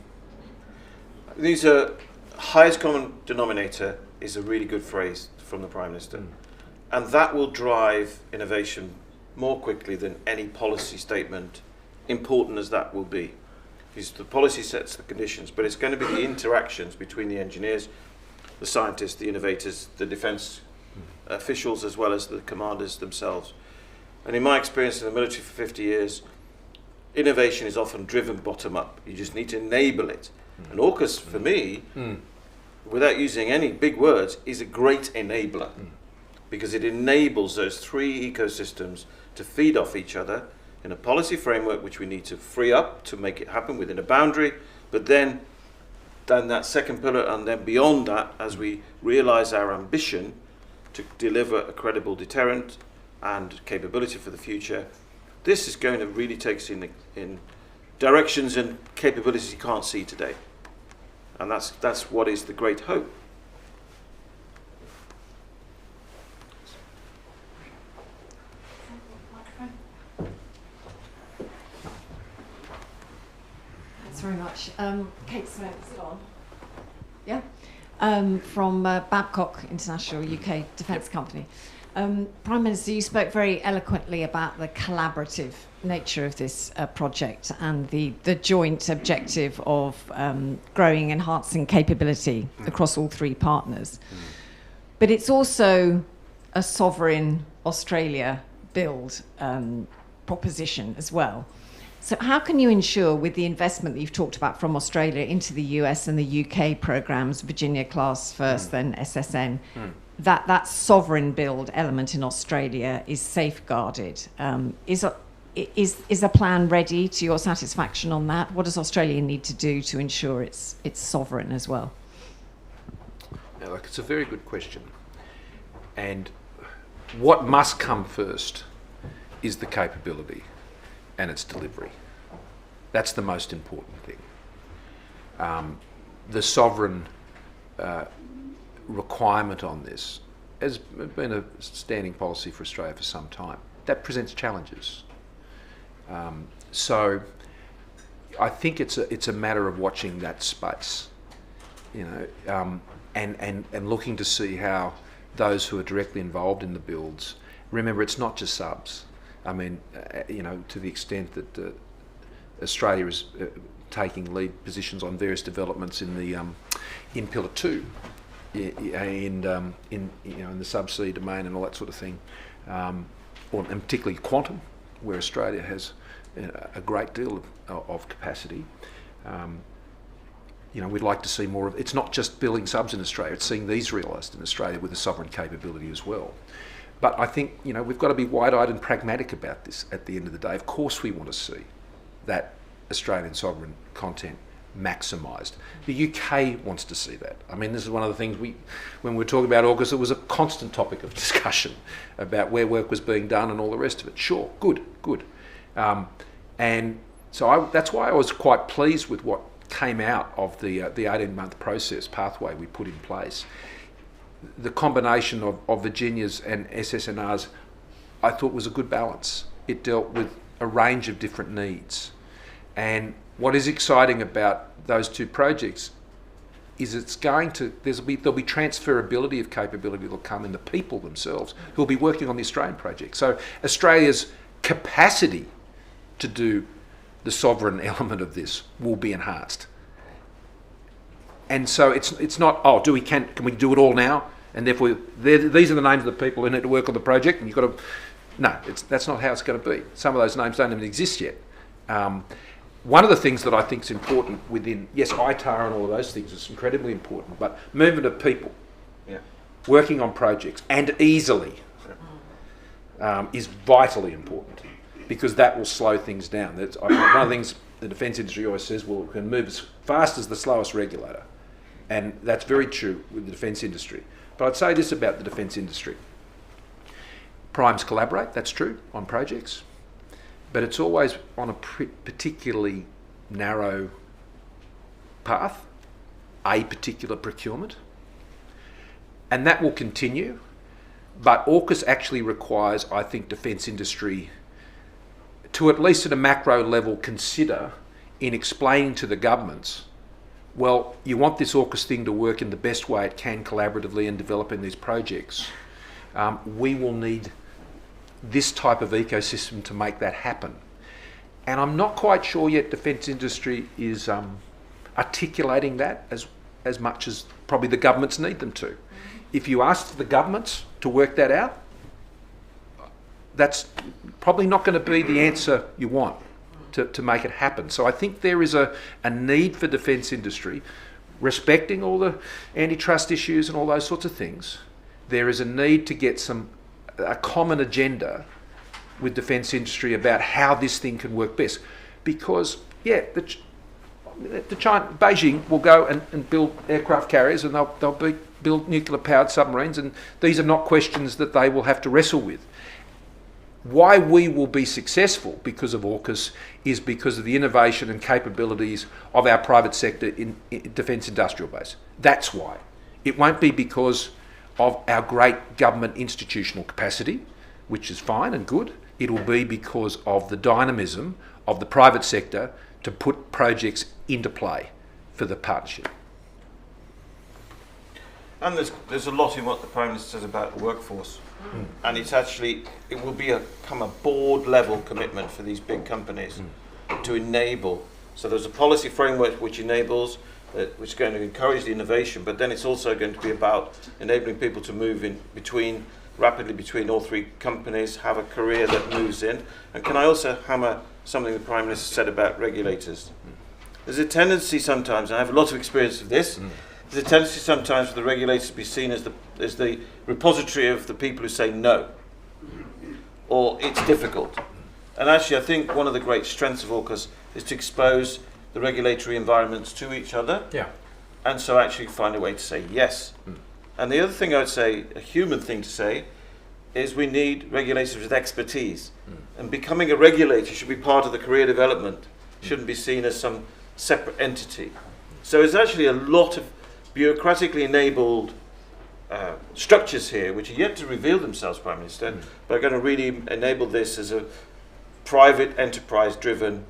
Speaker 3: These are highest common denominator is a really good phrase from the Prime Minister, and that will drive innovation more quickly than any policy statement, important as that will be. Because the policy sets the conditions, but it's going to be the interactions between the engineers, the scientists, the innovators, the defence officials, as well as the commanders themselves. And in my experience in the military for 50 years, innovation is often driven bottom up. You just need to enable it. And AUKUS, for me, without using any big words, is a great enabler, because it enables those three ecosystems to feed off each other in a policy framework which we need to free up to make it happen within a boundary, but then that second pillar, and then beyond that, as we realise our ambition to deliver a credible deterrent and capability for the future, this is going to really take us in directions and capabilities you can't see today. And that's what is the great hope.
Speaker 7: Thanks very much. Kate Smith's on. Yeah? From Babcock International, UK Defence Company. Prime Minister, you spoke very eloquently about the collaborative nature of this project and the joint objective of growing, enhancing capability across all three partners. But it's also a sovereign Australia build proposition as well. So how can you ensure, with the investment that you've talked about from Australia into the US and the UK programmes, Virginia class first, then SSN, that sovereign build element in Australia is safeguarded? Is a plan ready to your satisfaction on that? What does Australia need to do to ensure it's sovereign as well?
Speaker 2: Yeah, look, it's a very good question. And what must come first is the capability and its delivery. That's the most important thing. The sovereign requirement on this has been a standing policy for Australia for some time. That presents challenges. So I think it's a matter of watching that space, and looking to see how those who are directly involved in the builds. Remember, it's not just subs. I mean, to the extent that Australia is taking lead positions on various developments in the in Pillar 2, in the subsea domain and all that sort of thing, and particularly quantum, where Australia has a great deal of capacity. we'd like to see more of. It's not just building subs in Australia; it's seeing these realised in Australia with a sovereign capability as well. But I think we've got to be wide-eyed and pragmatic about this. At the end of the day, of course, we want to see that Australian sovereign content maximised. The UK wants to see that. I mean, this is one of the things when we were talking about AUKUS, it was a constant topic of discussion about where work was being done and all the rest of it. Sure, good. And so that's why I was quite pleased with what came out of the 18-month process pathway we put in place. The combination of Virginia's and SSNR's, I thought, was a good balance. It dealt with a range of different needs. And what is exciting about those two projects is there'll be transferability of capability that'll come in the people themselves who will be working on the Australian project. So Australia's capacity to do the sovereign element of this will be enhanced. And so it's not, can we do it all now? And therefore, these are the names of the people who need to work on the project, and you've got to... No, that's not how it's going to be. Some of those names don't even exist yet. One of the things that I think is important within, yes, ITAR and all of those things is incredibly important, but movement of people, working on projects, and easily, is vitally important, because that will slow things down. One of the things the defence industry always says, well, we can move as fast as the slowest regulator. And that's very true with the defence industry. But I'd say this about the defence industry. Primes collaborate, that's true, on projects, but it's always on a particularly narrow path, a particular procurement, and that will continue. But AUKUS actually requires, I think, defence industry to, at least at a macro level, consider in explaining to the governments, well, you want this AUKUS thing to work in the best way it can collaboratively in developing these projects. We will need this type of ecosystem to make that happen. And I'm not quite sure yet defence industry is articulating that as much as probably the governments need them to. If you ask the governments to work that out, that's probably not going to be the answer you want to make it happen. So I think there is a need for defence industry, respecting all the antitrust issues and all those sorts of things. There is a need to get a common agenda with defence industry about how this thing can work best. Because, Beijing will go and build aircraft carriers, and they'll build nuclear-powered submarines, and these are not questions that they will have to wrestle with. Why we will be successful because of AUKUS is because of the innovation and capabilities of our private sector in defence industrial base. That's why. It won't be because of our great government institutional capacity, which is fine and good. It will be because of the dynamism of the private sector to put projects into play for the partnership.
Speaker 3: And there's a lot in what the Prime Minister says about the workforce. And it will become a board level commitment for these big companies to enable. So there's a policy framework which enables, which is going to encourage the innovation, but then it's also going to be about enabling people to move rapidly between all three companies, have a career that moves in. And can I also hammer something the Prime Minister said about regulators? There's a tendency sometimes, and I have a lot of experience of this, there's a tendency sometimes for the regulators to be seen as the repository of the people who say no, or it's difficult. And actually I think one of the great strengths of AUKUS is to expose the regulatory environments to each other, and so actually find a way to say yes. And the other thing I would say, a human thing to say, is we need regulators with expertise. And becoming a regulator should be part of the career development, shouldn't be seen as some separate entity. So there's actually a lot of bureaucratically enabled structures here which are yet to reveal themselves, Prime Minister, but are going to really enable this as a private enterprise driven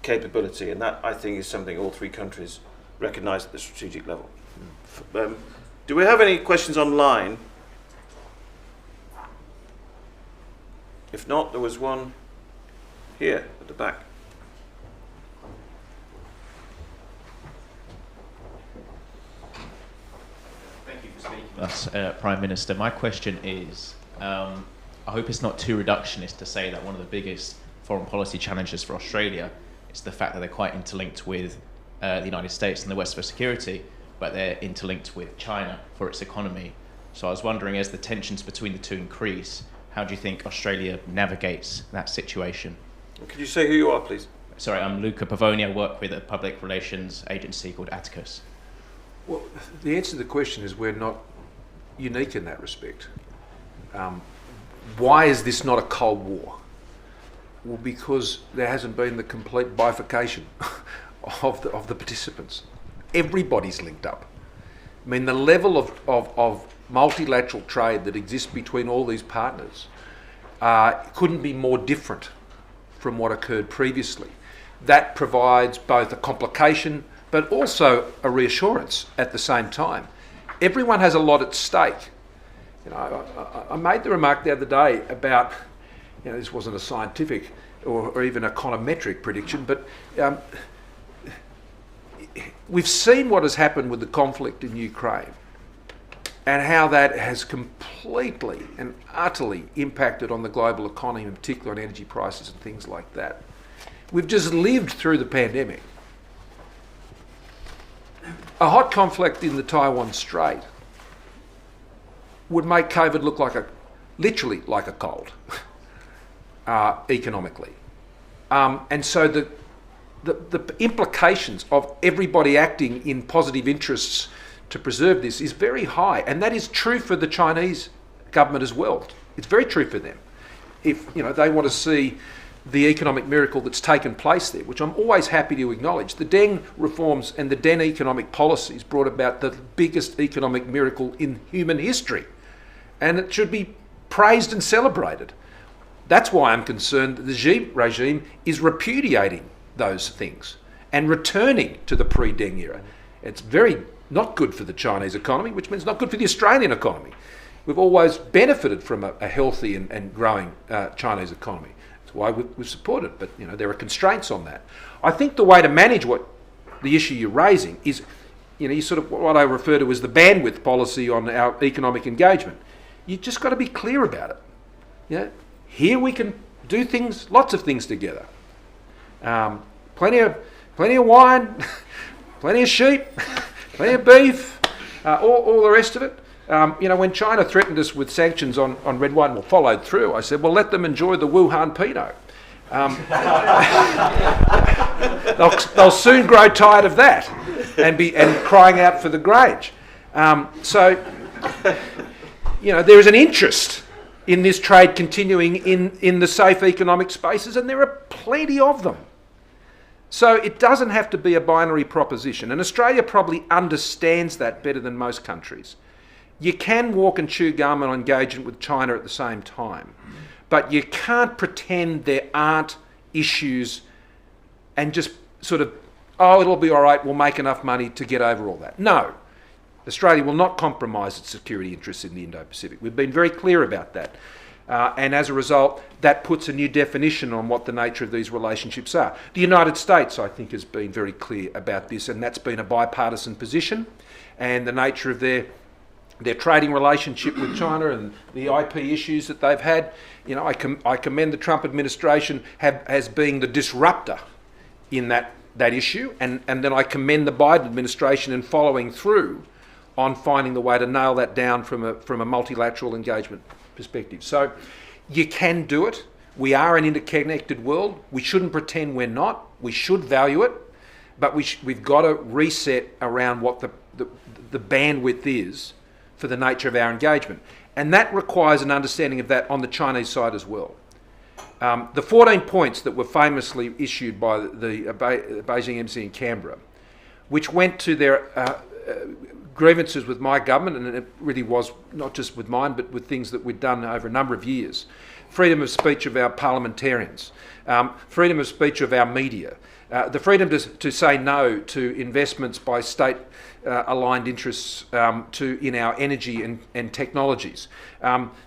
Speaker 3: capability, and that I think is something all three countries recognise at the strategic level. Do we have any questions online? If not, there was one here at the back.
Speaker 8: Thank you for speaking to us, Prime Minister. My question is, I hope it's not too reductionist to say that one of the biggest foreign policy challenges for Australia is the fact that they're quite interlinked with the United States and the West for security, but they're interlinked with China for its economy. So I was wondering, as the tensions between the two increase, how do you think Australia navigates that situation?
Speaker 3: Could you say who you are, please?
Speaker 8: Sorry, I'm Luca Pavoni. I work with a public relations agency called AUKUS.
Speaker 2: Well, the answer to the question is we're not unique in that respect. Why is this not a Cold War? Well, because there hasn't been the complete bifurcation of the participants. Everybody's linked up. I mean, the level of multilateral trade that exists between all these partners couldn't be more different from what occurred previously. That provides both a complication but also a reassurance at the same time. Everyone has a lot at stake. You know, I made the remark the other day about, you know, this wasn't a scientific or even econometric prediction, but we've seen what has happened with the conflict in Ukraine and how that has completely and utterly impacted on the global economy, in particular on energy prices and things like that. We've just lived through the pandemic. A hot conflict in the Taiwan Strait would make COVID look literally like a cold, economically. And so the implications of everybody acting in positive interests to preserve this is very high. And that is true for the Chinese government as well. It's very true for them. If, you know, they want to see the economic miracle that's taken place there, which I'm always happy to acknowledge. The Deng reforms and the Deng economic policies brought about the biggest economic miracle in human history. And it should be praised and celebrated. That's why I'm concerned that the Xi regime is repudiating those things and returning to the pre-Deng era. It's very not good for the Chinese economy, which means not good for the Australian economy. We've always benefited from a healthy and growing Chinese economy. That's why we've supported it, but you know, there are constraints on that. I think the way to manage the issue you're raising is, you know, you sort of what I refer to as the bandwidth policy on our economic engagement. You just got to be clear about it. You know, here we can do things, lots of things together. Plenty of wine, plenty of sheep, plenty of beef, all the rest of it. You know, when China threatened us with sanctions on red wine, well, followed through, I said, well, let them enjoy the Wuhan Pinot. They'll soon grow tired of that and crying out for the Grange. So, you know, there is an interest in this trade continuing in the safe economic spaces, and there are plenty of them. So it doesn't have to be a binary proposition, and Australia probably understands that better than most countries. You can walk and chew gum on engagement with China at the same time, but you can't pretend there aren't issues and just sort of, oh, it'll be all right, we'll make enough money to get over all that. No, Australia will not compromise its security interests in the Indo-Pacific. We've been very clear about that. And as a result, that puts a new definition on what the nature of these relationships are. The United States, I think, has been very clear about this, and that's been a bipartisan position. And the nature of their trading relationship with China and the IP issues that they've had, you know, I commend the Trump administration as being the disruptor in that issue, and then I commend the Biden administration in following through on finding the way to nail that down from a multilateral engagement perspective. So you can do it. We are an interconnected world. We shouldn't pretend we're not. We should value it, but we've got to reset around what the bandwidth is for the nature of our engagement. And that requires an understanding of that on the Chinese side as well. The 14 points that were famously issued by the Beijing embassy in Canberra, which went to their grievances with my government, and it really was not just with mine, but with things that we'd done over a number of years. Freedom of speech of our parliamentarians, freedom of speech of our media, the freedom to say no to investments by state aligned interests in our energy and technologies,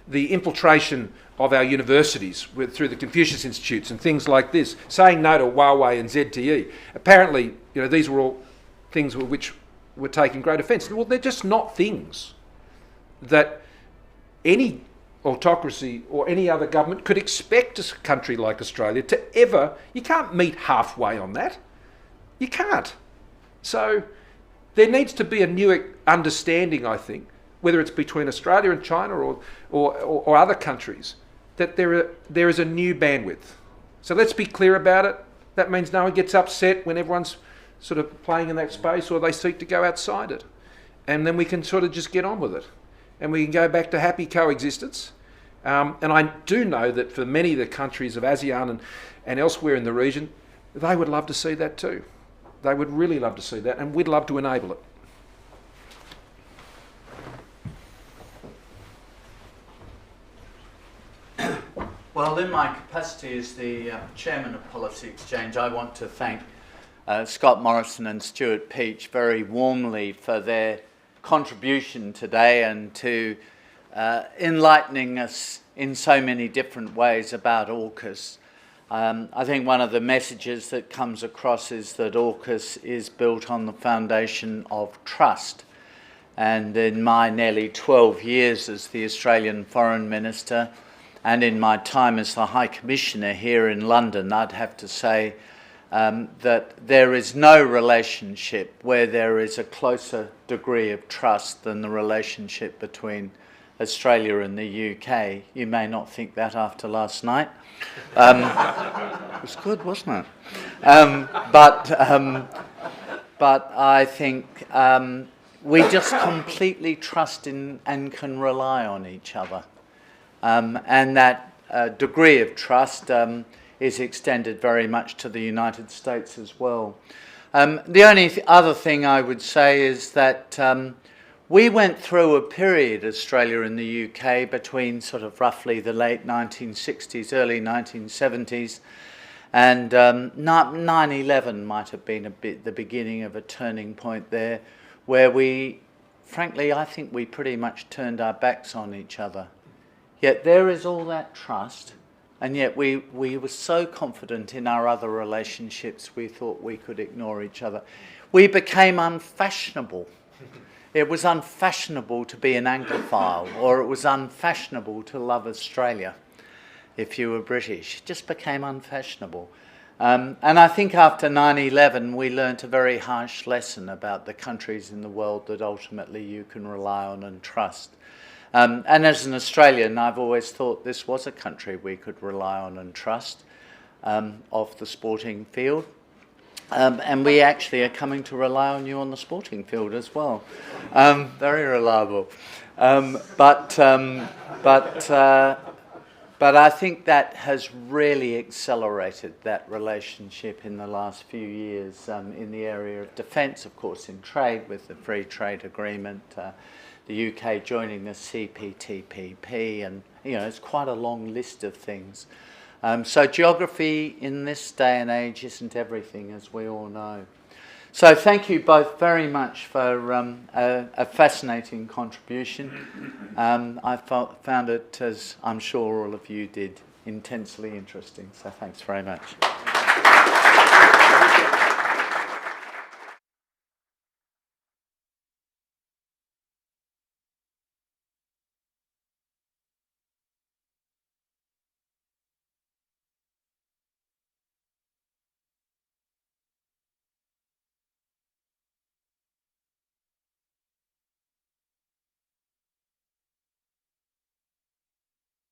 Speaker 2: the infiltration of our universities through the Confucius Institutes and things like this, saying no to Huawei and ZTE. Apparently, you know, these were all things which were taking great offence. Well, they're just not things that any autocracy or any other government could expect a country like Australia to ever. You can't meet halfway on that. You can't. So there needs to be a new understanding, I think, whether it's between Australia and China or other countries, that there is a new bandwidth. So let's be clear about it. That means no one gets upset when everyone's sort of playing in that space or they seek to go outside it. And then we can sort of just get on with it. And we can go back to happy coexistence. And I do know that for many of the countries of ASEAN and elsewhere in the region, they would love to see that too. They would really love to see that, and we'd love to enable it.
Speaker 9: Well, in my capacity as the chairman of Policy Exchange, I want to thank Scott Morrison and Stuart Peach very warmly for their contribution today and to enlightening us in so many different ways about AUKUS. I think one of the messages that comes across is that AUKUS is built on the foundation of trust. And in my nearly 12 years as the Australian Foreign Minister, and in my time as the High Commissioner here in London, I'd have to say that there is no relationship where there is a closer degree of trust than the relationship between Australia and the UK. You may not think that after last night. It was good, wasn't it? But I think we just completely trust in and can rely on each other. And that degree of trust is extended very much to the United States as well. The only other thing I would say is that we went through a period, Australia and the UK, between sort of roughly the late 1960s, early 1970s, and 9/11 might have been a bit the beginning of a turning point there, where we, frankly, I think we pretty much turned our backs on each other. Yet there is all that trust, and yet we were so confident in our other relationships we thought we could ignore each other. We became unfashionable. It was unfashionable to be an Anglophile, or it was unfashionable to love Australia if you were British. It just became unfashionable. And I think after 9/11 we learnt a very harsh lesson about the countries in the world that ultimately you can rely on and trust. And as an Australian, I've always thought this was a country we could rely on and trust off the sporting field. And we actually are coming to rely on you on the sporting field as well. Very reliable. But I think that has really accelerated that relationship in the last few years in the area of defence, of course, in trade with the free trade agreement, the UK joining the CPTPP, and it's quite a long list of things. So geography in this day and age isn't everything, as we all know. So thank you both very much for a fascinating contribution. I found it, as I'm sure all of you did, intensely interesting. So thanks very much.